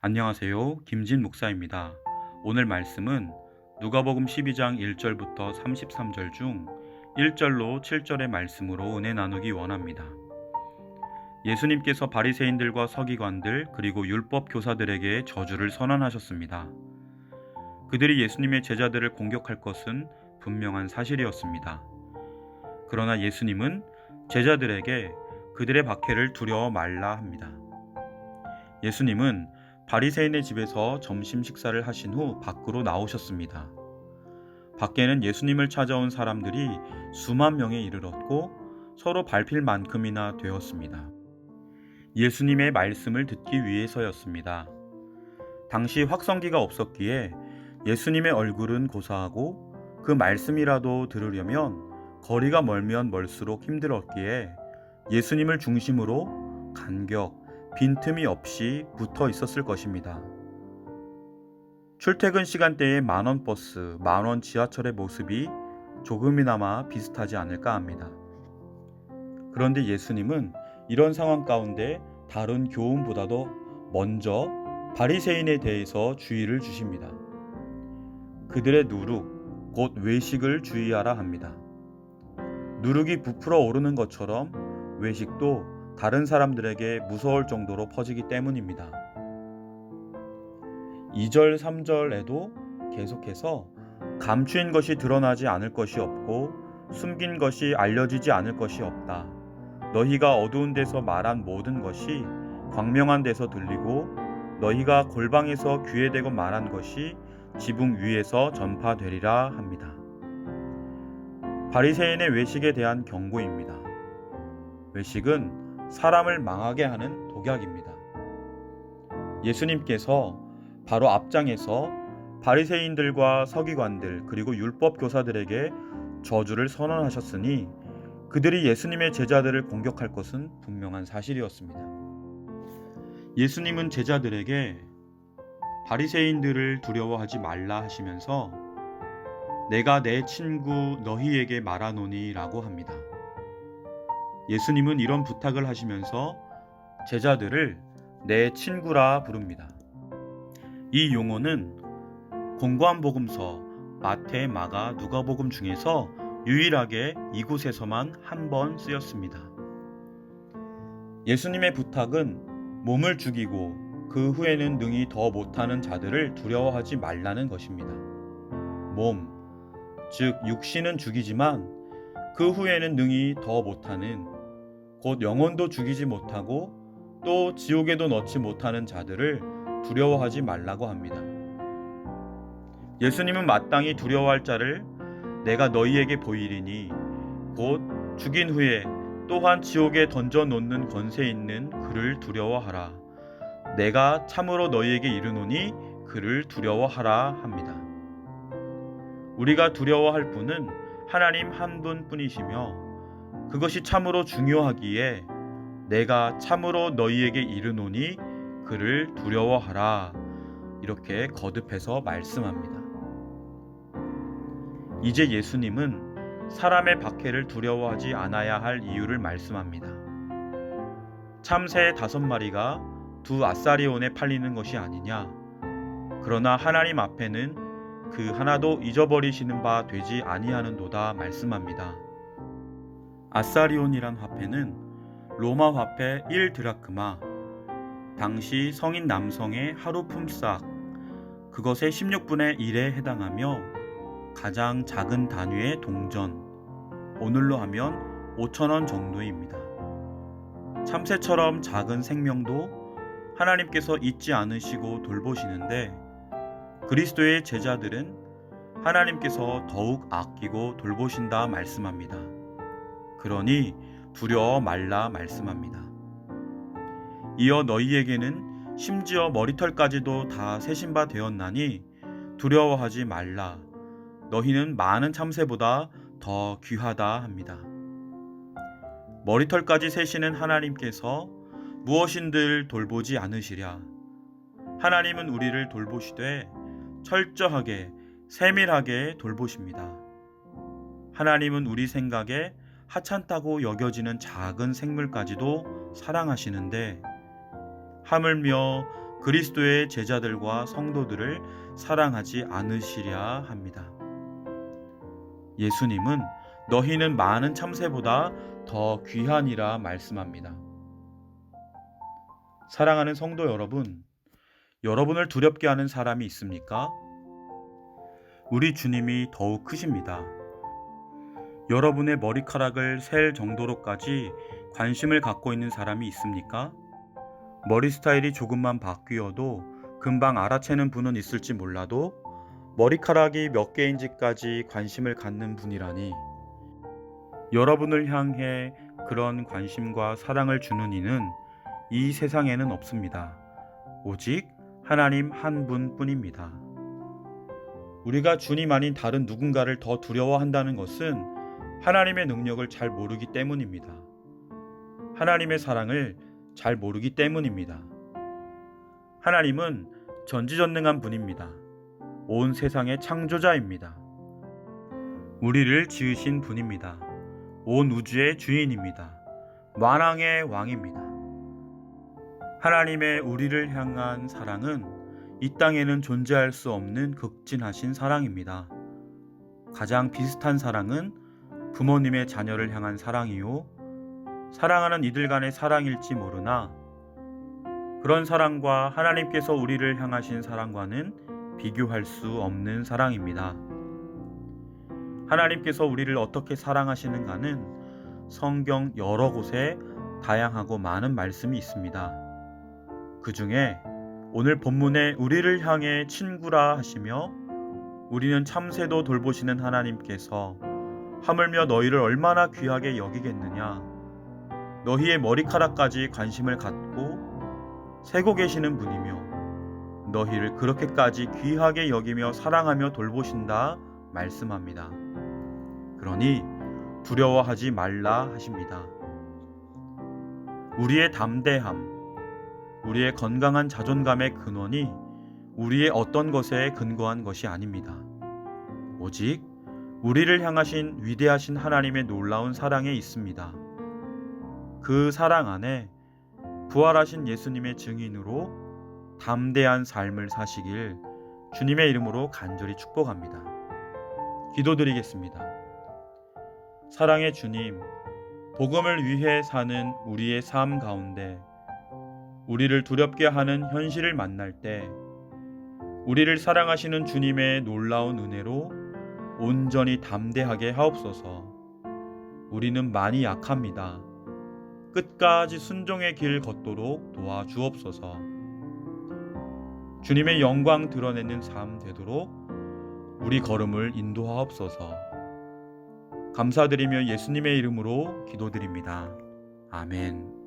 안녕하세요. 김진 목사입니다. 오늘 말씀은 누가복음 12장 1절부터 33절 중 1절로 7절의 말씀으로 은혜 나누기 원합니다. 예수님께서 바리새인들과 서기관들 그리고 율법 교사들에게 저주를 선언하셨습니다. 그들이 예수님의 제자들을 공격할 것은 분명한 사실이었습니다. 그러나 예수님은 제자들에게 그들의 박해를 두려워 말라 합니다. 예수님은 바리새인의 집에서 점심 식사를 하신 후 밖으로 나오셨습니다. 밖에는 예수님을 찾아온 사람들이 수만 명에 이르렀고 서로 밟힐 만큼이나 되었습니다. 예수님의 말씀을 듣기 위해서였습니다. 당시 확성기가 없었기에 예수님의 얼굴은 고사하고 그 말씀이라도 들으려면 거리가 멀면 멀수록 힘들었기에 예수님을 중심으로 간격, 빈틈이 없이 붙어 있었을 것입니다. 출퇴근 시간대의 만원 버스, 만원 지하철의 모습이 조금이나마 비슷하지 않을까 합니다. 그런데 예수님은 이런 상황 가운데 다른 교훈보다도 먼저 바리새인에 대해서 주의를 주십니다. 그들의 누룩, 곧 외식을 주의하라 합니다. 누룩이 부풀어 오르는 것처럼 외식도 다른 사람들에게 무서울 정도로 퍼지기 때문입니다. 2절, 3절에도 계속해서 감추인 것이 드러나지 않을 것이 없고 숨긴 것이 알려지지 않을 것이 없다. 너희가 어두운 데서 말한 모든 것이 광명한 데서 들리고 너희가 골방에서 귀에 대고 말한 것이 지붕 위에서 전파되리라 합니다. 바리새인의 외식에 대한 경고입니다. 외식은 사람을 망하게 하는 독약입니다. 예수님께서 바로 앞장에서 바리새인들과 서기관들 그리고 율법 교사들에게 저주를 선언하셨으니 그들이 예수님의 제자들을 공격할 것은 분명한 사실이었습니다. 예수님은 제자들에게 바리새인들을 두려워하지 말라 하시면서 내가 내 친구 너희에게 말하노니 라고 합니다. 예수님은 이런 부탁을 하시면서 제자들을 내 친구라 부릅니다. 이 용어는 공고한 복음서 마태, 마가, 누가복음 중에서 유일하게 이곳에서만 한 번 쓰였습니다. 예수님의 부탁은 몸을 죽이고 그 후에는 능히 더 못하는 자들을 두려워하지 말라는 것입니다. 몸, 즉 육신은 죽이지만 그 후에는 능히 더 못하는 곧 영혼도 죽이지 못하고 또 지옥에도 넣지 못하는 자들을 두려워하지 말라고 합니다. 예수님은 마땅히 두려워할 자를 내가 너희에게 보이리니 곧 죽인 후에 또한 지옥에 던져 놓는 권세 있는 그를 두려워하라. 내가 참으로 너희에게 이르노니 그를 두려워하라 합니다. 우리가 두려워할 분은 하나님 한 분뿐이시며 그것이 참으로 중요하기에 내가 참으로 너희에게 이르노니 그를 두려워하라 이렇게 거듭해서 말씀합니다. 이제 예수님은 사람의 박해를 두려워하지 않아야 할 이유를 말씀합니다. 참새 5마리가 두 아사리온에 팔리는 것이 아니냐. 그러나 하나님 앞에는 그 하나도 잊어버리시는 바 되지 아니하는도다 말씀합니다. 아사리온이란 화폐는 로마 화폐 1드라크마, 당시 성인 남성의 하루 품삯, 그것의 16분의 1에 해당하며 가장 작은 단위의 동전, 오늘로 하면 5,000원 정도입니다. 참새처럼 작은 생명도 하나님께서 잊지 않으시고 돌보시는데 그리스도의 제자들은 하나님께서 더욱 아끼고 돌보신다 말씀합니다. 그러니 두려워 말라 말씀합니다. 이어 너희에게는 심지어 머리털까지도 다 세신 바 되었나니 두려워하지 말라. 너희는 많은 참새보다 더 귀하다 합니다. 머리털까지 세시는 하나님께서 무엇인들 돌보지 않으시랴. 하나님은 우리를 돌보시되 철저하게 세밀하게 돌보십니다. 하나님은 우리 생각에 하찮다고 여겨지는 작은 생물까지도 사랑하시는데 하물며 그리스도의 제자들과 성도들을 사랑하지 않으시랴 합니다. 예수님은 너희는 많은 참새보다 더 귀하니라 말씀합니다. 사랑하는 성도 여러분, 여러분을 두렵게 하는 사람이 있습니까? 우리 주님이 더욱 크십니다. 여러분의 머리카락을 셀 정도로까지 관심을 갖고 있는 사람이 있습니까? 머리 스타일이 조금만 바뀌어도 금방 알아채는 분은 있을지 몰라도 머리카락이 몇 개인지까지 관심을 갖는 분이라니, 여러분을 향해 그런 관심과 사랑을 주는 이는 이 세상에는 없습니다. 오직 하나님 한 분뿐입니다. 우리가 주님 아닌 다른 누군가를 더 두려워한다는 것은 하나님의 능력을 잘 모르기 때문입니다. 하나님의 사랑을 잘 모르기 때문입니다. 하나님은 전지전능한 분입니다. 온 세상의 창조자입니다. 우리를 지으신 분입니다. 온 우주의 주인입니다. 만왕의 왕입니다. 하나님의 우리를 향한 사랑은 이 땅에는 존재할 수 없는 극진하신 사랑입니다. 가장 비슷한 사랑은 부모님의 자녀를 향한 사랑이요, 사랑하는 이들 간의 사랑일지 모르나 그런 사랑과 하나님께서 우리를 향하신 사랑과는 비교할 수 없는 사랑입니다. 하나님께서 우리를 어떻게 사랑하시는가는 성경 여러 곳에 다양하고 많은 말씀이 있습니다. 그 중에 오늘 본문에 우리를 향해 친구라 하시며 우리는 참새도 돌보시는 하나님께서 하물며 너희를 얼마나 귀하게 여기겠느냐, 너희의 머리카락까지 관심을 갖고 세고 계시는 분이며 너희를 그렇게까지 귀하게 여기며 사랑하며 돌보신다 말씀합니다. 그러니 두려워하지 말라 하십니다. 우리의 담대함, 우리의 건강한 자존감의 근원이 우리의 어떤 것에 근거한 것이 아닙니다. 오직 우리를 향하신 위대하신 하나님의 놀라운 사랑에 있습니다. 그 사랑 안에 부활하신 예수님의 증인으로 담대한 삶을 사시길 주님의 이름으로 간절히 축복합니다. 기도드리겠습니다. 사랑의 주님, 복음을 위해 사는 우리의 삶 가운데 우리를 두렵게 하는 현실을 만날 때 우리를 사랑하시는 주님의 놀라운 은혜로 온전히 담대하게 하옵소서. 우리는 많이 약합니다. 끝까지 순종의 길 걷도록 도와주옵소서. 주님의 영광 드러내는 삶 되도록 우리 걸음을 인도하옵소서. 감사드리며 예수님의 이름으로 기도드립니다. 아멘.